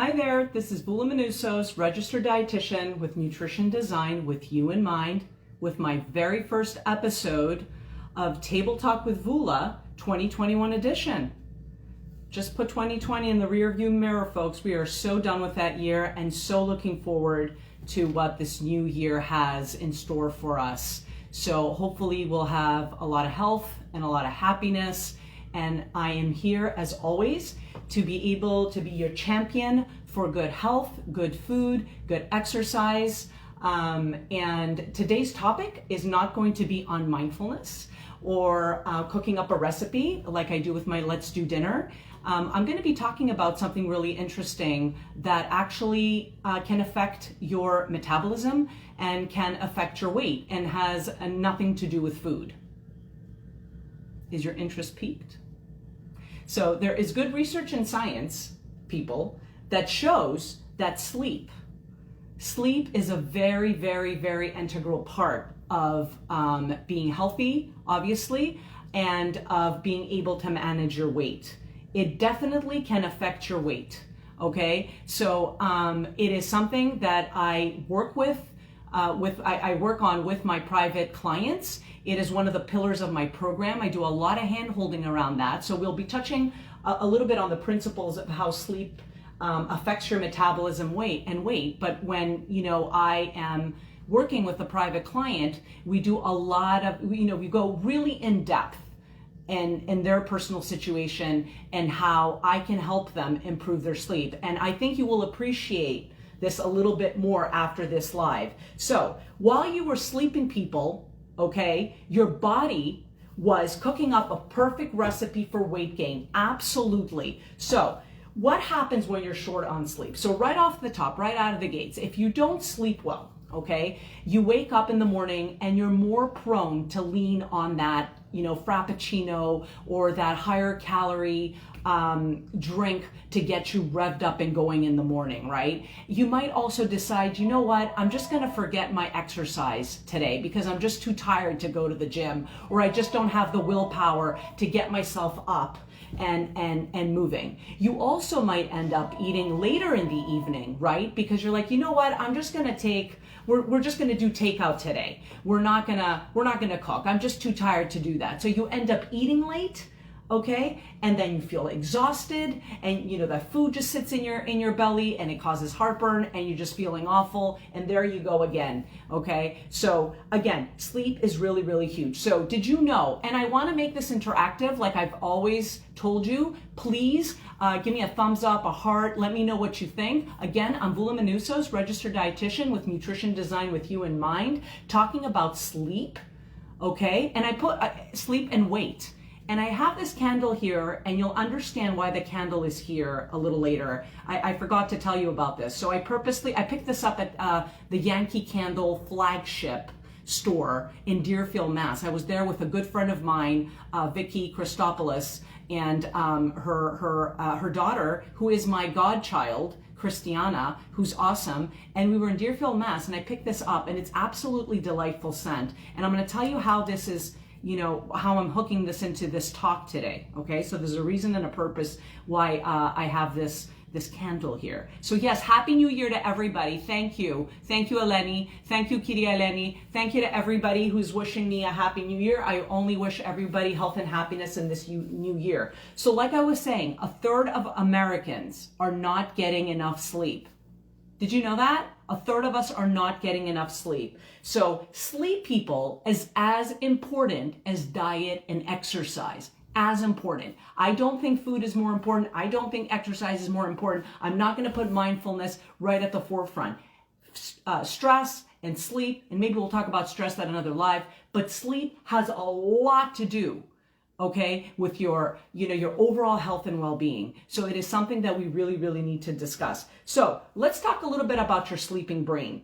Hi there, this is Vula Manusos, registered dietitian with nutrition design with you in mind, with my very first episode of Table Talk with Vula 2021 edition. Just put 2020 in the rearview mirror, folks. We are so done with that year and so looking forward to what this new year has in store for us. So hopefully we'll have a lot of health and a lot of happiness. And I am here as always to be able to be your champion for good health, good food, good exercise. And today's topic is not going to be on mindfulness or cooking up a recipe like I do with my Let's Do Dinner. I'm going to be talking about something really interesting that actually can affect your metabolism and can affect your weight and has nothing to do with food. Is your interest piqued? So there is good research in science, people, that shows that sleep is a very, very, very integral part of being healthy, obviously, and of being able to manage your weight. It definitely can affect your weight, okay? So it is something that I work I work on with my private clients. It is one of the pillars of my program. I do a lot of hand holding around that. So we'll be touching a little bit on the principles of how sleep affects your metabolism and weight. But when, I am working with a private client, we do a lot of, we go really in depth in their personal situation and how I can help them improve their sleep. And I think you will appreciate this a little bit more after this live. So while you were sleeping, people, okay, your body was cooking up a perfect recipe for weight gain. Absolutely. So what happens when you're short on sleep? So right off the top, right out of the gates, if you don't sleep well, okay, you wake up in the morning and you're more prone to lean on that, frappuccino or that higher calorie drink to get you revved up and going in the morning, right? You might also decide, you know what, I'm just gonna forget my exercise today because I'm just too tired to go to the gym, or I just don't have the willpower to get myself up and moving. You also might end up eating later in the evening, right? Because you're like, you know what, I'm just gonna we're just gonna do takeout today. We're not gonna cook. I'm just too tired to do that. So you end up eating late, okay? And then you feel exhausted and that food just sits in your belly and it causes heartburn and you're just feeling awful, and there you go again, okay? So again, sleep is really, really huge. So did you know, and I wanna make this interactive like I've always told you, please give me a thumbs up, a heart, let me know what you think. Again, I'm Vula Manusos, registered dietitian with nutrition design with you in mind, talking about sleep, okay? And I put sleep and weight. And I have this candle here, and you'll understand why the candle is here a little later. I forgot to tell you about this. So I picked this up at the Yankee Candle flagship store in Deerfield, Mass. I was there with a good friend of mine, Vicky Christopoulos, and her daughter, who is my godchild, Christiana, who's awesome. And we were in Deerfield, Mass, and I picked this up, and it's absolutely delightful scent. And I'm gonna tell you how this is, how I'm hooking this into this talk today, okay? So there's a reason and a purpose why I have this candle here. So yes, Happy New Year to everybody. Thank you. Thank you, Eleni. Thank you, Kyria Eleni. Thank you to everybody who's wishing me a Happy New Year. I only wish everybody health and happiness in this new year. So like I was saying, 1/3 of Americans are not getting enough sleep. Did you know that? 1/3 of us are not getting enough sleep. So sleep, people, is as important as diet and exercise. As important. I don't think food is more important. I don't think exercise is more important. I'm not going to put mindfulness right at the forefront. Stress and sleep, and maybe we'll talk about stress at another live, but sleep has a lot to do, okay, with your overall health and well-being. So it is something that we really, really need to discuss. So let's talk a little bit about your sleeping brain.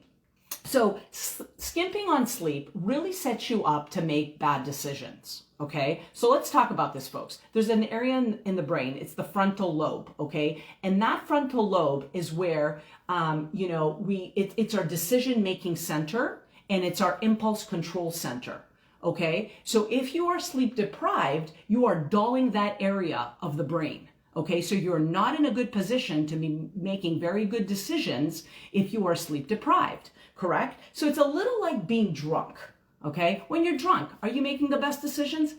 So skimping on sleep really sets you up to make bad decisions, okay? So let's talk about this, folks. There's an area in the brain, it's the frontal lobe, okay? And that frontal lobe is where, it's our decision-making center and it's our impulse control center, okay? So if you are sleep deprived, you are dulling that area of the brain, Okay, so you're not in a good position to be making very good decisions if you are sleep deprived, correct? So it's a little like being drunk, okay? When you're drunk, are you making the best decisions?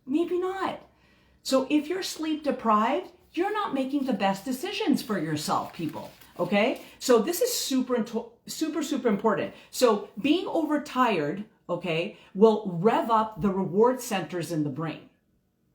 Maybe not. So if you're sleep deprived, you're not making the best decisions for yourself, people, okay? So this is super important. So being overtired, okay, will rev up the reward centers in the brain.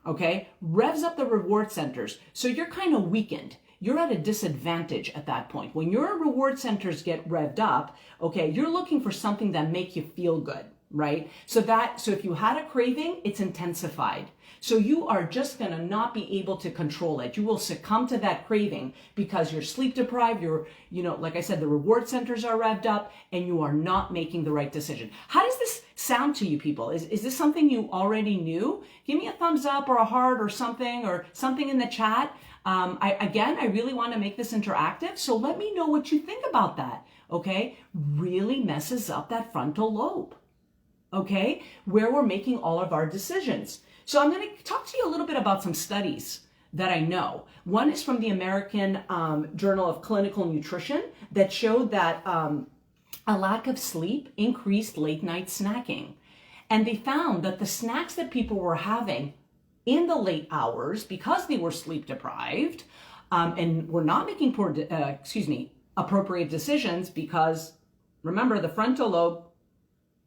Okay, revs up the reward centers. So you're kind of weakened. You're at a disadvantage at that point. When your reward centers get revved up, okay, you're looking for something that make you feel good, right? So if you had a craving, it's intensified. So you are just going to not be able to control it. You will succumb to that craving because you're sleep deprived. Like I said, the reward centers are revved up and you are not making the right decision. How does this sound to you, people? Is this something you already knew? Give me a thumbs up or a heart or something in the chat. I really want to make this interactive. So let me know what you think about that. Okay. Really messes up that frontal lobe. Okay. Where we're making all of our decisions. So I'm going to talk to you a little bit about some studies that I know. One is from the American Journal of Clinical Nutrition that showed that a lack of sleep increased late night snacking. And they found that the snacks that people were having in the late hours, because they were sleep deprived and were not making appropriate decisions, because remember, the frontal lobe,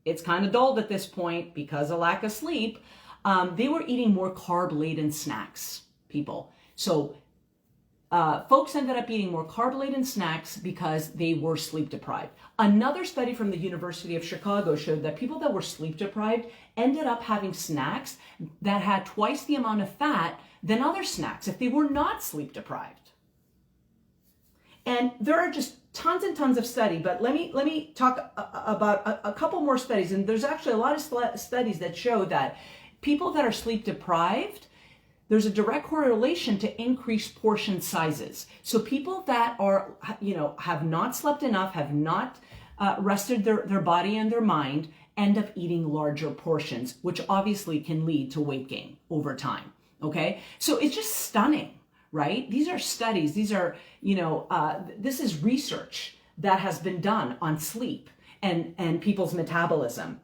it's kind of dulled at this point because of lack of sleep. They were eating more carb-laden snacks, people. So folks ended up eating more carb-laden snacks because they were sleep deprived. Another study from the University of Chicago showed that people that were sleep deprived ended up having snacks that had twice the amount of fat than other snacks if they were not sleep deprived. And there are just tons and tons of study, but let me talk about a couple more studies. And there's actually a lot of studies that show that people that are sleep deprived, there's a direct correlation to increased portion sizes. So people that are, have not slept enough, have not rested their body and their mind, end up eating larger portions, which obviously can lead to weight gain over time. Okay, so it's just stunning, right? These are studies. These are, this is research that has been done on sleep and people's metabolism.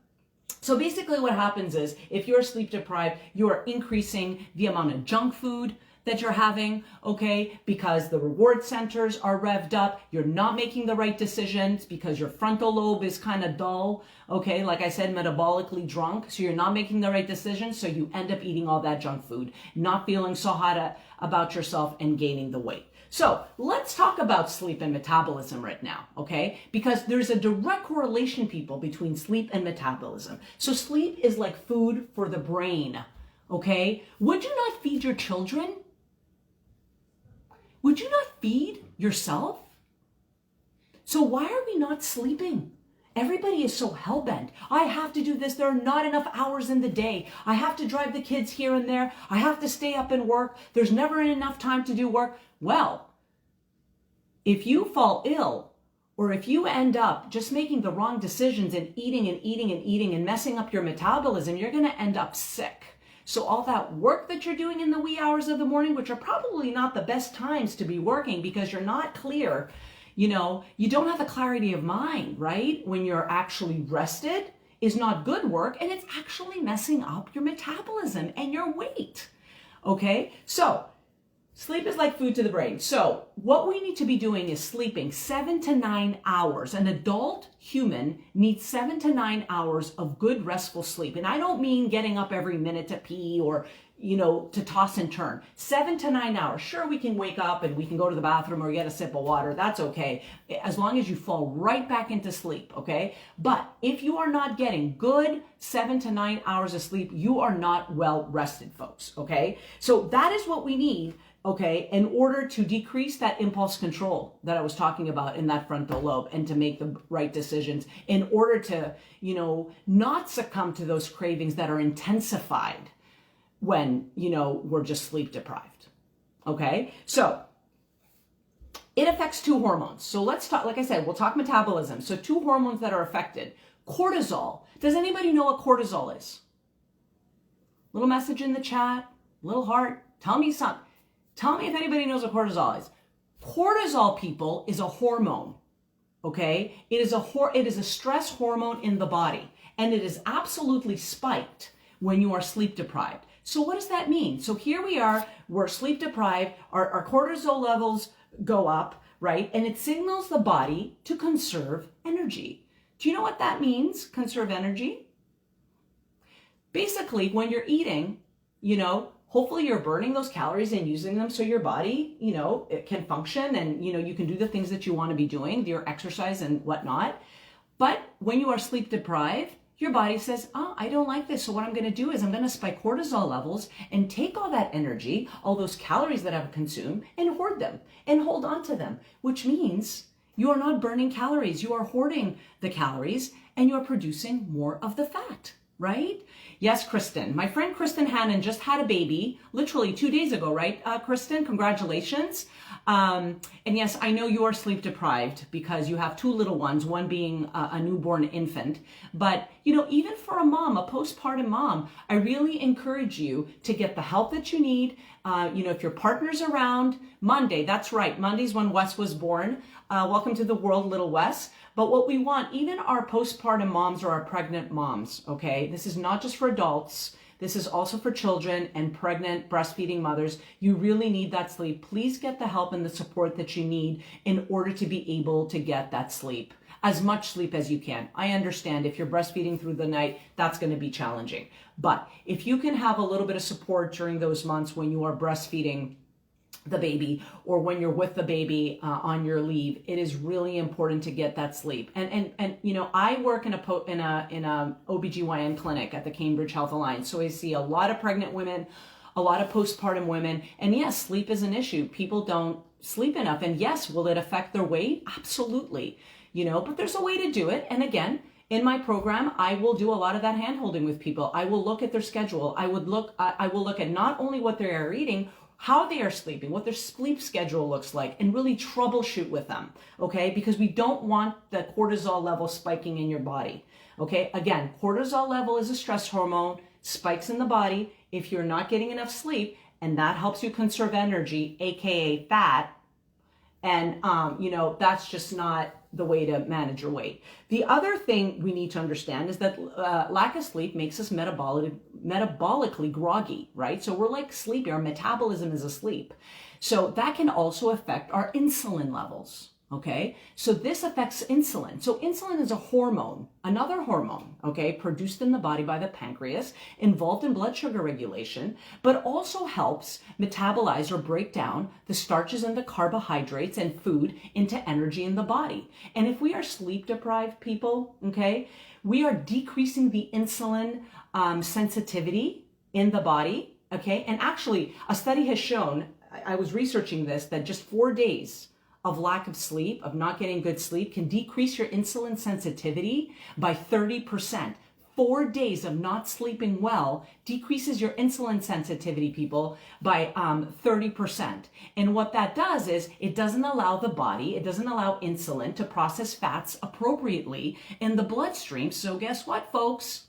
So basically what happens is if you're sleep deprived, you are increasing the amount of junk food that you're having, okay, because the reward centers are revved up. You're not making the right decisions because your frontal lobe is kind of dull, okay, like I said, metabolically drunk. So you're not making the right decisions. So you end up eating all that junk food, not feeling so hot about yourself and gaining the weight. So let's talk about sleep and metabolism right now, okay? Because there's a direct correlation, people, between sleep and metabolism. So sleep is like food for the brain, okay? Would you not feed your children? Would you not feed yourself? So why are we not sleeping? Everybody is so hell-bent. I have to do this. There are not enough hours in the day. I have to drive the kids here and there. I have to stay up and work. There's never enough time to do work. Well, if you fall ill, or if you end up just making the wrong decisions and eating and messing up your metabolism, you're going to end up sick. So all that work that you're doing in the wee hours of the morning, which are probably not the best times to be working because you're not clear, you don't have a clarity of mind, right? When you're actually rested is not good work, and it's actually messing up your metabolism and your weight, okay? So sleep is like food to the brain. So what we need to be doing is sleeping 7 to 9 hours. An adult human needs 7 to 9 hours of good restful sleep. And I don't mean getting up every minute to pee or, to toss and turn. 7 to 9 hours. Sure, we can wake up and we can go to the bathroom or get a sip of water. That's okay. As long as you fall right back into sleep, okay? But if you are not getting good 7 to 9 hours of sleep, you are not well rested, folks, okay? So that is what we need, okay, in order to decrease that impulse control that I was talking about in that frontal lobe and to make the right decisions, in order to, not succumb to those cravings that are intensified when, we're just sleep deprived, okay? So it affects 2 hormones. So let's talk, like I said, we'll talk metabolism. So 2 hormones that are affected. Cortisol. Does anybody know what cortisol is? Little message in the chat, little heart, tell me something. Tell me if anybody knows what cortisol is. Cortisol, people, is a hormone, okay? It is a stress hormone in the body, and it is absolutely spiked when you are sleep deprived. So what does that mean? So here we are, we're sleep deprived, our cortisol levels go up, right? And it signals the body to conserve energy. Do you know what that means, conserve energy? Basically, when you're eating, hopefully you're burning those calories and using them so your body, it can function and, you can do the things that you want to be doing, your exercise and whatnot. But when you are sleep deprived, your body says, oh, I don't like this. So what I'm going to do is I'm going to spike cortisol levels and take all that energy, all those calories that I've consumed, and hoard them and hold on to them, which means you are not burning calories. You are hoarding the calories and you're producing more of the fat, right? Yes, Kristen. My friend Kristen Hannon just had a baby literally 2 days ago, right? Kristen, congratulations. And yes, I know you are sleep deprived because you have 2 little ones, one being a newborn infant. But, even for a mom, a postpartum mom, I really encourage you to get the help that you need. If your partner's around, Monday, that's right. Monday's when Wes was born. Welcome to the world, little Wes. But what we want, even our postpartum moms or our pregnant moms, okay? This is not just for adults. This is also for children and pregnant breastfeeding mothers. You really need that sleep. Please get the help and the support that you need in order to be able to get that sleep, as much sleep as you can. I understand if you're breastfeeding through the night, that's going to be challenging. But if you can have a little bit of support during those months when you are breastfeeding the baby or when you're with the baby on your leave, it is really important to get that sleep. And I work in a OBGYN clinic at the Cambridge Health Alliance. So I see a lot of pregnant women, a lot of postpartum women. And yes, sleep is an issue. People don't sleep enough. And yes, will it affect their weight? Absolutely. But there's a way to do it. And again, in my program, I will do a lot of that hand-holding with people. I will look at their schedule. I will look at not only what they are eating, how they are sleeping, what their sleep schedule looks like, and really troubleshoot with them, okay? Because we don't want the cortisol level spiking in your body, okay? Again, cortisol level is a stress hormone, spikes in the body if you're not getting enough sleep, and that helps you conserve energy, aka fat, and that's just not the way to manage your weight. The other thing we need to understand is that lack of sleep makes us metabolically groggy, right? So we're like sleepy. Our metabolism is asleep. So that can also affect our insulin levels, okay? So this affects insulin. So insulin is a hormone, another hormone, okay, produced in the body by the pancreas, involved in blood sugar regulation, but also helps metabolize or break down the starches and the carbohydrates and food into energy in the body. And if we are sleep deprived people, okay, we are decreasing the insulin sensitivity in the body, okay? And actually, a study has shown, I was researching this, that just 4 days of lack of sleep, of not getting good sleep, can decrease your insulin sensitivity by 30%. 4 days of not sleeping well decreases your insulin sensitivity, people, by 30%. And what that does is it doesn't allow the body, it doesn't allow insulin to process fats appropriately in the bloodstream. So guess what, folks?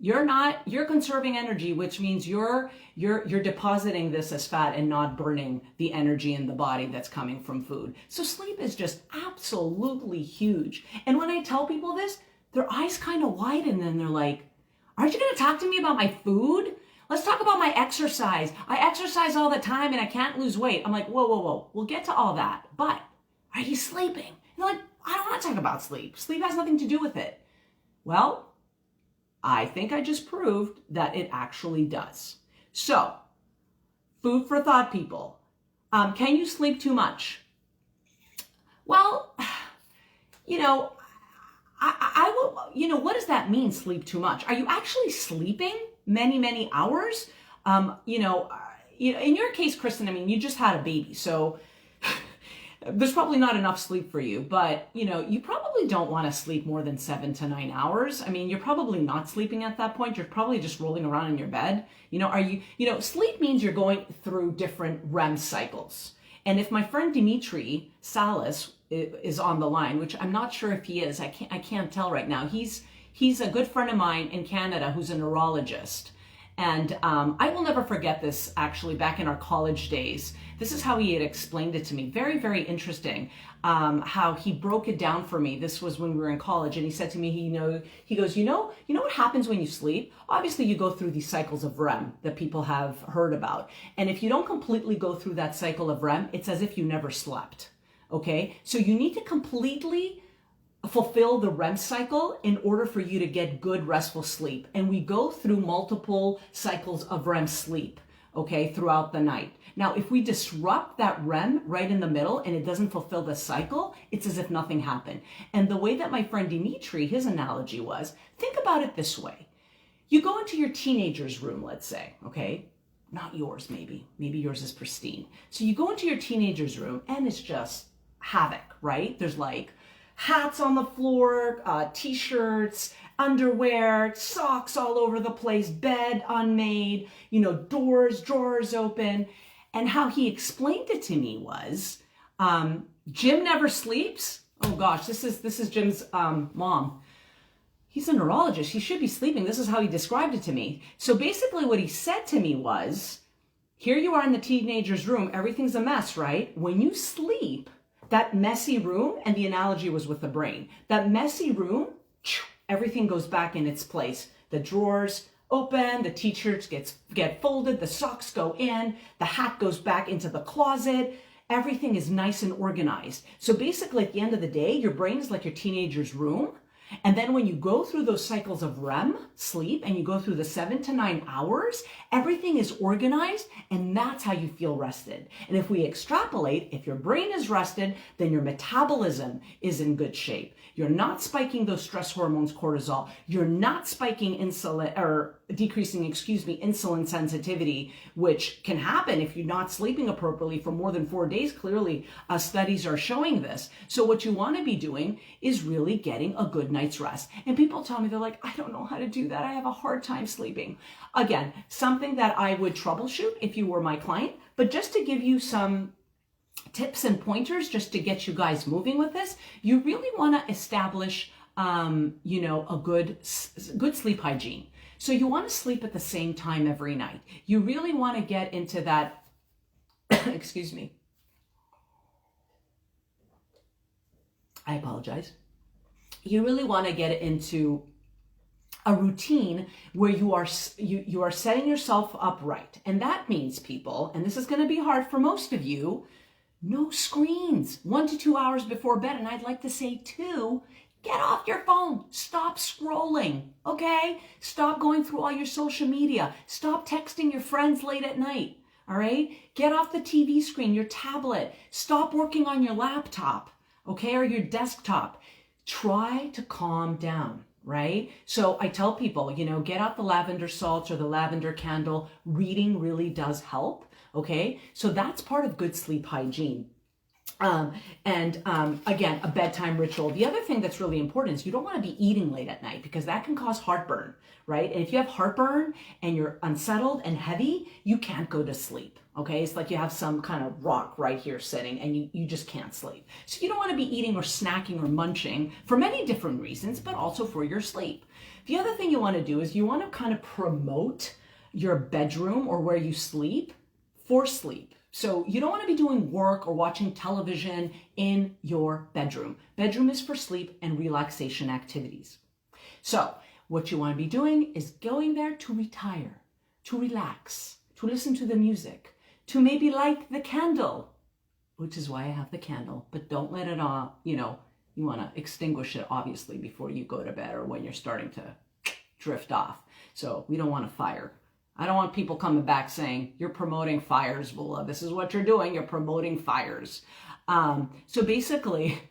You're conserving energy, which means you're depositing this as fat and not burning the energy in the body that's coming from food. So sleep is just absolutely huge. And when I tell people this, their eyes kind of widen and they're like, aren't you going to talk to me about my food? Let's talk about my exercise. I exercise all the time and I can't lose weight. I'm like, whoa. We'll get to all that. But are you sleeping? And they're like, I don't want to talk about sleep. Sleep has nothing to do with it. Well, I think I just proved that it actually does. So, food for thought, people. Can you sleep too much? Well, I will, what does that mean, sleep too much? Are you actually sleeping many hours? In your case, Kristen, you just had a baby, so there's probably not enough sleep for you, but you probably don't want to sleep more than 7 to 9 hours. You're probably not sleeping at that point. You're probably just rolling around in your bed. Sleep means you're going through different REM cycles. And if my friend Dimitri Salas is on the line, which I'm not sure if he is, I can't tell right now. He's a good friend of mine in Canada who's a neurologist. And I will never forget this, actually, back in our college days. This is how he had explained it to me. Very, very interesting how he broke it down for me. This was when we were in college, and he said to me, he goes, you know what happens when you sleep? Obviously, you go through these cycles of REM that people have heard about. And if you don't completely go through that cycle of REM, it's as if you never slept, okay? So you need to completely fulfill the REM cycle in order for you to get good restful sleep. And we go through multiple cycles of REM sleep, okay, throughout the night. Now, if we disrupt that REM right in the middle and it doesn't fulfill the cycle, it's as if nothing happened. And the way that my friend Dimitri, his analogy was, think about it this way. You go into your teenager's room, let's say, okay? Not yours, maybe. Maybe yours is pristine. So you go into your teenager's room and it's just havoc, right? There's like hats on the floor, t-shirts, underwear, socks all over the place, bed unmade, doors, drawers open. And how he explained it to me was, Jim never sleeps. Oh gosh, this is Jim's mom. He's a neurologist. He should be sleeping. This is how he described it to me. So basically what he said to me was, here you are in the teenager's room. Everything's a mess, right? When you sleep, that messy room, and the analogy was with the brain, that messy room, everything goes back in its place. The drawers open, the t-shirts get folded, the socks go in, the hat goes back into the closet. Everything is nice and organized. So basically at the end of the day, your brain is like your teenager's room. And then when you go through those cycles of REM sleep and you go through the 7 to 9 hours, everything is organized, and that's how you feel rested. And if we extrapolate, if your brain is rested, then your metabolism is in good shape. You're not spiking those stress hormones, cortisol. You're not spiking decreasing insulin sensitivity, which can happen if you're not sleeping appropriately for more than 4 days. Clearly, studies are showing this. So what you want to be doing is really getting a good night's rest. And people tell me, they're like, I don't know how to do that. I have a hard time sleeping. Again, something that I would troubleshoot if you were my client, but just to give you some tips and pointers just to get you guys moving with this, you really want to establish, a good sleep hygiene. So you want to sleep at the same time every night. You really want to get into that, excuse me. I apologize. You really want to get into a routine where you are setting yourself up right. And that means, people, and this is going to be hard for most of you, no screens 1 to 2 hours before bed. And I'd like to say 2, get off your phone. Stop scrolling, okay? Stop going through all your social media. Stop texting your friends late at night, all right? Get off the TV screen, your tablet. Stop working on your laptop, okay, or your desktop. Try to calm down, right? So I tell people, get out the lavender salts or the lavender candle. Reading really does help. Okay, so that's part of good sleep hygiene. Again, a bedtime ritual. The other thing that's really important is you don't want to be eating late at night, because that can cause heartburn, right? And if you have heartburn and you're unsettled and heavy, you can't go to sleep. Okay, it's like you have some kind of rock right here sitting and you just can't sleep. So you don't want to be eating or snacking or munching for many different reasons, but also for your sleep. The other thing you want to do is you want to kind of promote your bedroom or where you sleep for sleep. So you don't want to be doing work or watching television in your bedroom. Bedroom is for sleep and relaxation activities. So what you want to be doing is going there to retire, to relax, to listen to the music, to maybe light the candle, which is why I have the candle, but don't let it on, you want to extinguish it obviously before you go to bed or when you're starting to drift off. So we don't want a fire. I don't want people coming back saying, you're promoting fires, Vula. This is what you're doing. You're promoting fires. So basically,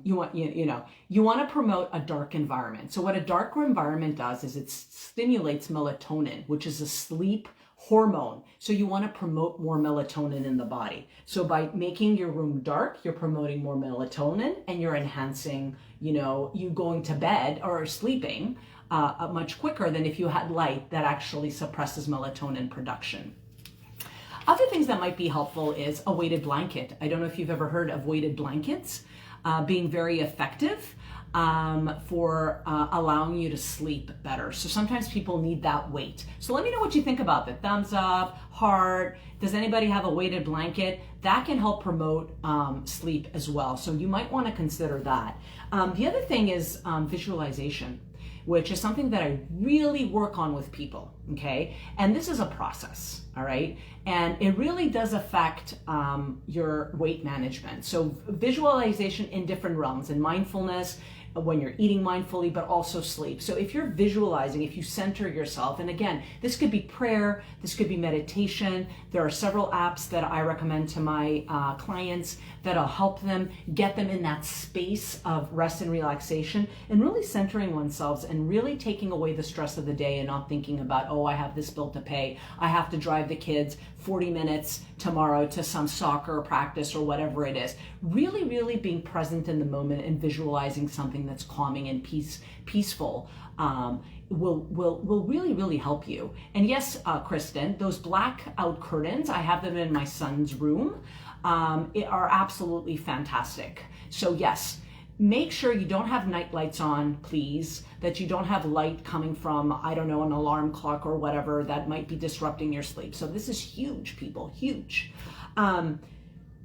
you want to promote a dark environment. So what a dark environment does is it stimulates melatonin, which is a sleep hormone. So you want to promote more melatonin in the body. So by making your room dark, you're promoting more melatonin and you're enhancing, you going to bed or sleeping much quicker than if you had light that actually suppresses melatonin production. Other things that might be helpful is a weighted blanket. I don't know if you've ever heard of weighted blankets. being very effective for allowing you to sleep better. So sometimes people need that weight. So let me know what you think about that. Thumbs up, heart. Does anybody have a weighted blanket? That can help promote sleep as well. So you might want to consider that. The other thing is visualization, which is something that I really work on with people, okay? And this is a process, all right? And it really does affect your weight management. So visualization in different realms, in mindfulness, when you're eating mindfully, but also sleep. So if you're visualizing, if you center yourself, and again, this could be prayer, this could be meditation. There are several apps that I recommend to my clients that'll help them, get them in that space of rest and relaxation and really centering oneself and really taking away the stress of the day and not thinking about, oh, I have this bill to pay. I have to drive the kids 40 minutes tomorrow to some soccer practice or whatever it is. Really, really being present in the moment and visualizing something that's calming and peaceful will really, really help you. And yes, Kristen, those blackout curtains, I have them in my son's room, are absolutely fantastic. So yes, make sure you don't have night lights on, please, that you don't have light coming from, I don't know, an alarm clock or whatever that might be disrupting your sleep. So this is huge, people, huge.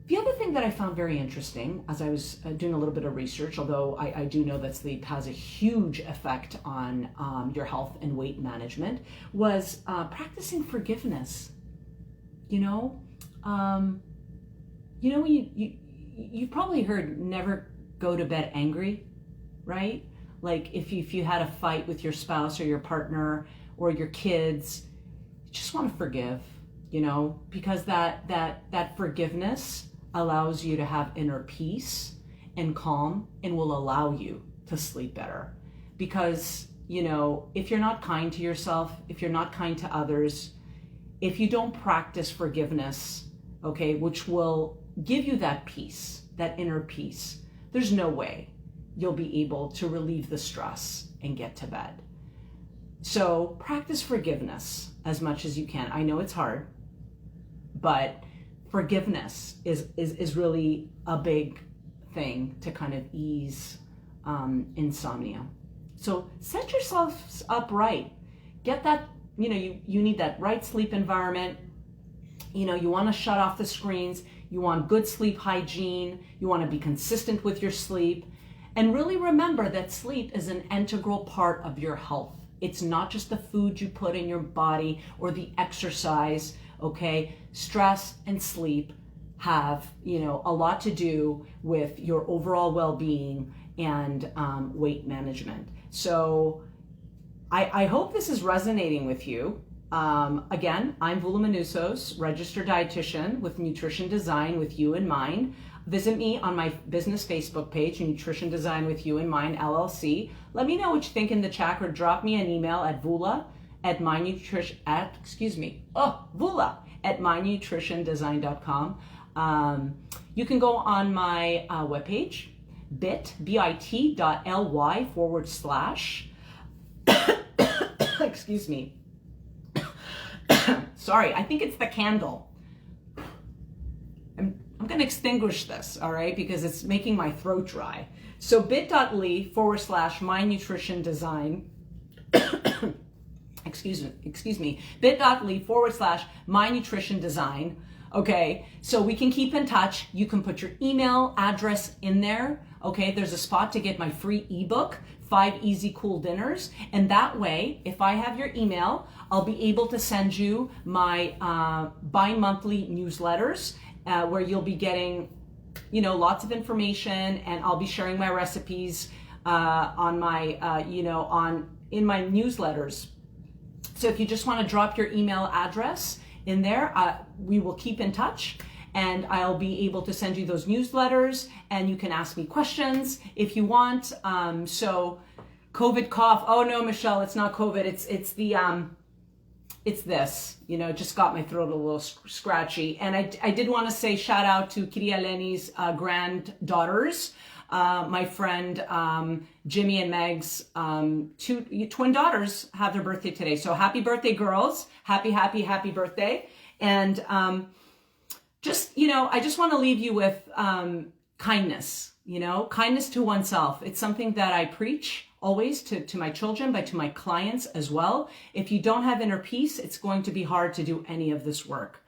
The other thing that I found very interesting as I was doing a little bit of research, although I do know that sleep has a huge effect on your health and weight management, was practicing forgiveness. When you've probably heard never go to bed angry, right? Like if you had a fight with your spouse or your partner or your kids, you just want to forgive, because that forgiveness allows you to have inner peace and calm and will allow you to sleep better. Because, if you're not kind to yourself, if you're not kind to others, if you don't practice forgiveness, okay, which will give you that peace, that inner peace, there's no way you'll be able to relieve the stress and get to bed. So practice forgiveness as much as you can. I know it's hard, but forgiveness is really a big thing to kind of ease insomnia. So set yourselves up right. Get that, you need that right sleep environment. You want to shut off the screens. You want good sleep hygiene. You want to be consistent with your sleep. And really remember that sleep is an integral part of your health. It's not just the food you put in your body or the exercise, okay? Stress and sleep have, a lot to do with your overall well-being and weight management. So I hope this is resonating with you. Again, I'm Vula Manousos, registered dietitian with Nutrition Design with You in Mind. Visit me on my business Facebook page, Nutrition Design with You in Mind, LLC. Let me know what you think in the chat or drop me an email at vula@mynutritiondesign.com. You can go on my webpage, bit.ly/, excuse me. Sorry, I think it's the candle. I'm going to extinguish this, all right, because it's making my throat dry. So bit.ly/mynutritiondesign, excuse me, bit.ly/mynutritiondesign. Okay, so we can keep in touch. You can put your email address in there. Okay, there's a spot to get my free ebook, 5 Easy Cool Dinners. And that way, if I have your email, I'll be able to send you my bi-monthly newsletters where you'll be getting, lots of information, and I'll be sharing my recipes on my, in my newsletters. So if you just want to drop your email address in there, we will keep in touch, and I'll be able to send you those newsletters, and you can ask me questions if you want. So COVID cough. Oh no, Michelle, it's not COVID. It's this, it just got my throat a little scratchy. And I did want to say shout out to Kiri Eleni's granddaughters. My friend Jimmy and Meg's two twin daughters have their birthday today. So happy birthday, girls. Happy birthday. And I just want to leave you with kind kindness, kindness to oneself. It's something that I preach always to my children, but to my clients as well. If you don't have inner peace, it's going to be hard to do any of this work.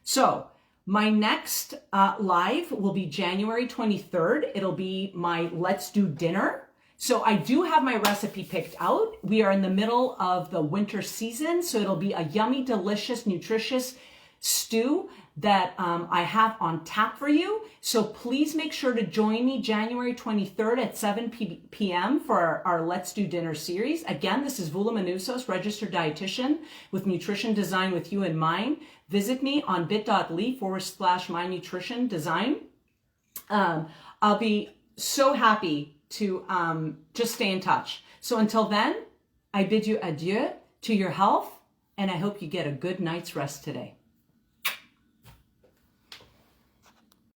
So my next live will be January 23rd. It'll be my Let's Do Dinner. So I do have my recipe picked out. We are in the middle of the winter season, so it'll be a yummy, delicious, nutritious stew that I have on tap for you. So please make sure to join me January 23rd at 7 p.m. for our Let's Do Dinner series. Again, this is Vula Manousos, registered dietitian with nutrition design with you in mind. Visit me on bit.ly/my nutrition design. I'll be so happy to just stay in touch. So until then, I bid you adieu to your health, and I hope you get a good night's rest today.